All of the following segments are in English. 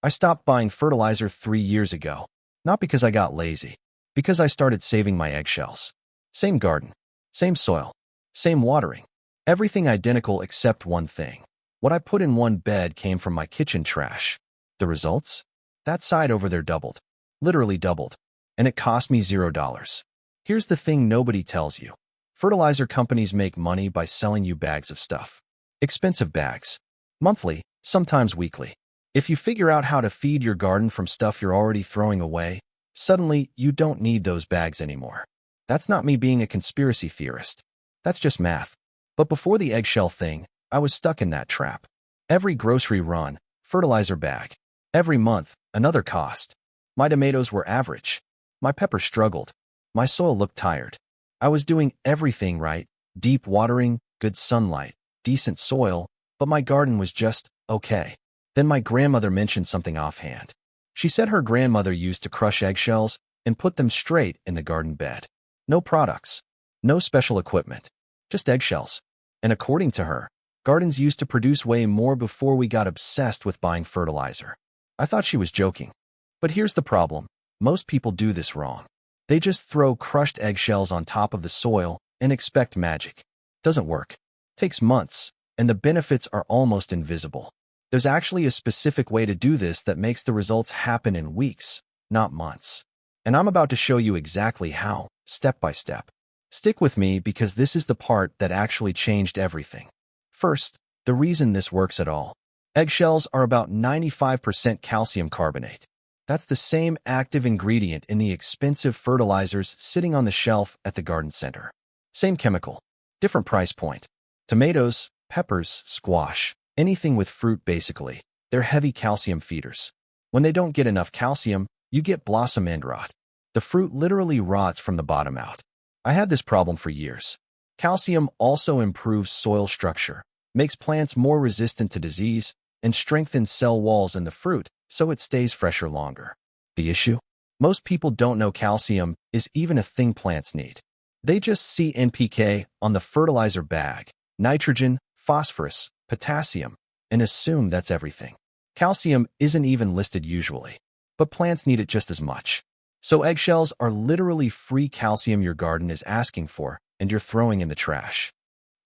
I stopped buying fertilizer 3 years ago, not because I got lazy, because I started saving my eggshells. Same garden, same soil, same watering, everything identical except one thing. What I put in one bed came from my kitchen trash. The results? That side over there doubled. Literally doubled. And it cost me $0. Here's the thing nobody tells you. Fertilizer companies make money by selling you bags of stuff. Expensive bags. Monthly, sometimes weekly. If you figure out how to feed your garden from stuff you're already throwing away, suddenly you don't need those bags anymore. That's not me being a conspiracy theorist. That's just math. But before the eggshell thing, I was stuck in that trap. Every grocery run, fertilizer bag. Every month, another cost. My tomatoes were average. My pepper struggled. My soil looked tired. I was doing everything right, deep watering, good sunlight, decent soil, but my garden was just okay. Then my grandmother mentioned something offhand. She said her grandmother used to crush eggshells and put them straight in the garden bed. No products, no special equipment, just eggshells. And according to her, gardens used to produce way more before we got obsessed with buying fertilizer. I thought she was joking. But here's the problem. Most people do this wrong. They just throw crushed eggshells on top of the soil and expect magic. Doesn't work. Takes months, and the benefits are almost invisible. There's actually a specific way to do this that makes the results happen in weeks, not months. And I'm about to show you exactly how, step by step. Stick with me because this is the part that actually changed everything. First, the reason this works at all. Eggshells are about 95% calcium carbonate. That's the same active ingredient in the expensive fertilizers sitting on the shelf at the garden center. Same chemical, different price point. Tomatoes, peppers, squash, anything with fruit basically. They're heavy calcium feeders. When they don't get enough calcium, you get blossom end rot. The fruit literally rots from the bottom out. I had this problem for years. Calcium also improves soil structure, makes plants more resistant to disease, and strengthens cell walls in the fruit so it stays fresher longer. The issue? Most people don't know calcium is even a thing plants need. They just see NPK on the fertilizer bag, nitrogen, phosphorus, potassium, and assume that's everything. Calcium isn't even listed usually, but plants need it just as much. So eggshells are literally free calcium your garden is asking for, and you're throwing in the trash.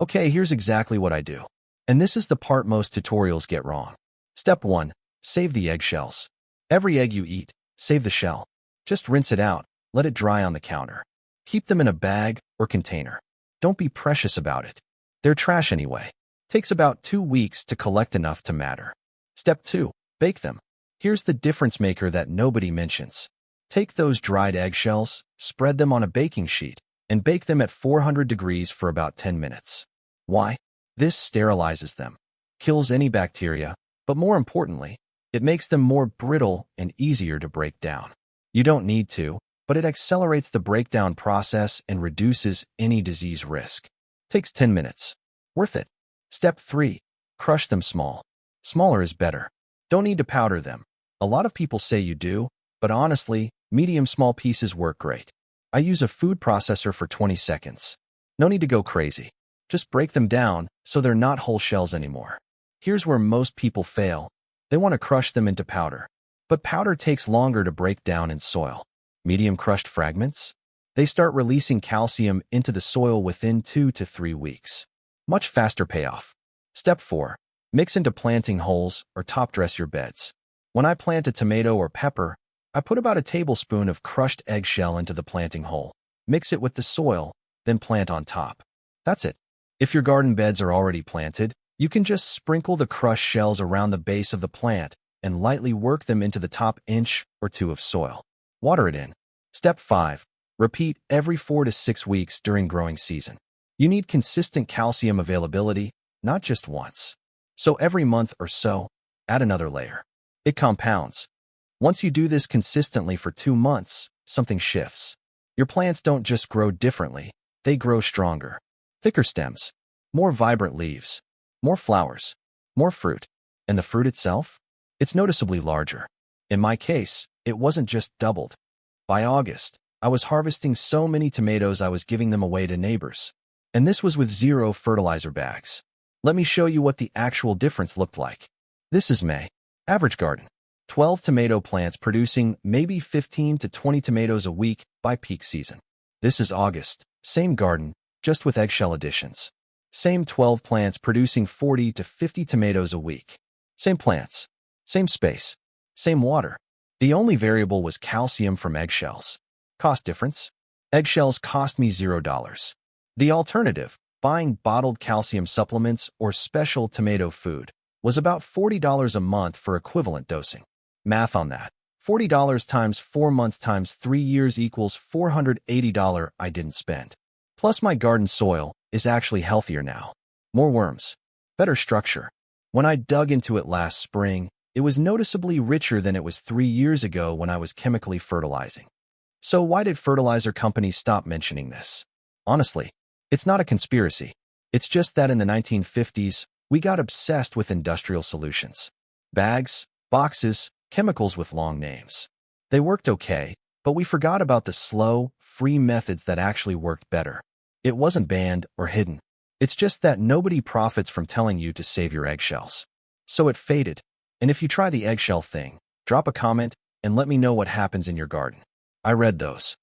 Okay, here's exactly what I do. And this is the part most tutorials get wrong. Step 1. Save the eggshells. Every egg you eat, save the shell. Just rinse it out, let it dry on the counter. Keep them in a bag or container. Don't be precious about it. They're trash anyway. Takes about 2 weeks to collect enough to matter. Step 2. Bake them. Here's the difference maker that nobody mentions. Take those dried eggshells, spread them on a baking sheet, and bake them at 400 degrees for about 10 minutes. Why? This sterilizes them, kills any bacteria, but more importantly, it makes them more brittle and easier to break down. You don't need to, but it accelerates the breakdown process and reduces any disease risk. Takes 10 minutes. Worth it. Step 3. Crush them small. Smaller is better. Don't need to powder them. A lot of people say you do, but honestly, medium small pieces work great. I use a food processor for 20 seconds. No need to go crazy. Just break them down so they're not whole shells anymore. Here's where most people fail. They want to crush them into powder. But powder takes longer to break down in soil. Medium crushed fragments? They start releasing calcium into the soil within 2 to 3 weeks. Much faster payoff. Step 4. Mix into planting holes or top dress your beds. When I plant a tomato or pepper, I put about a tablespoon of crushed eggshell into the planting hole. Mix it with the soil, then plant on top. That's it. If your garden beds are already planted, you can just sprinkle the crushed shells around the base of the plant and lightly work them into the top inch or 2 of soil. Water it in. Step 5. Repeat every 4 to 6 weeks during growing season. You need consistent calcium availability, not just once. So every month or so, add another layer. It compounds. Once you do this consistently for 2 months, something shifts. Your plants don't just grow differently, they grow stronger. Thicker stems, more vibrant leaves, more flowers, more fruit. And the fruit itself? It's noticeably larger. In my case, it wasn't just doubled. By August, I was harvesting so many tomatoes I was giving them away to neighbors. And this was with 0 fertilizer bags. Let me show you what the actual difference looked like. This is May. Average garden. 12 tomato plants producing maybe 15 to 20 tomatoes a week by peak season. This is August. Same garden, just with eggshell additions. Same 12 plants producing 40 to 50 tomatoes a week. Same plants. Same space. Same water. The only variable was calcium from eggshells. Cost difference? Eggshells cost me $0. The alternative, buying bottled calcium supplements or special tomato food, was about $40 a month for equivalent dosing. Math on that. $40 times 4 months times 3 years equals $480 I didn't spend. Plus my garden soil is actually healthier now. More worms. Better structure. When I dug into it last spring, it was noticeably richer than it was 3 years ago when I was chemically fertilizing. So why did fertilizer companies stop mentioning this? Honestly, it's not a conspiracy. It's just that in the 1950s, we got obsessed with industrial solutions. Bags, boxes, chemicals with long names. They worked okay, but we forgot about the slow, free methods that actually worked better. It wasn't banned or hidden. It's just that nobody profits from telling you to save your eggshells. So it faded. And if you try the eggshell thing, drop a comment and let me know what happens in your garden. I read those.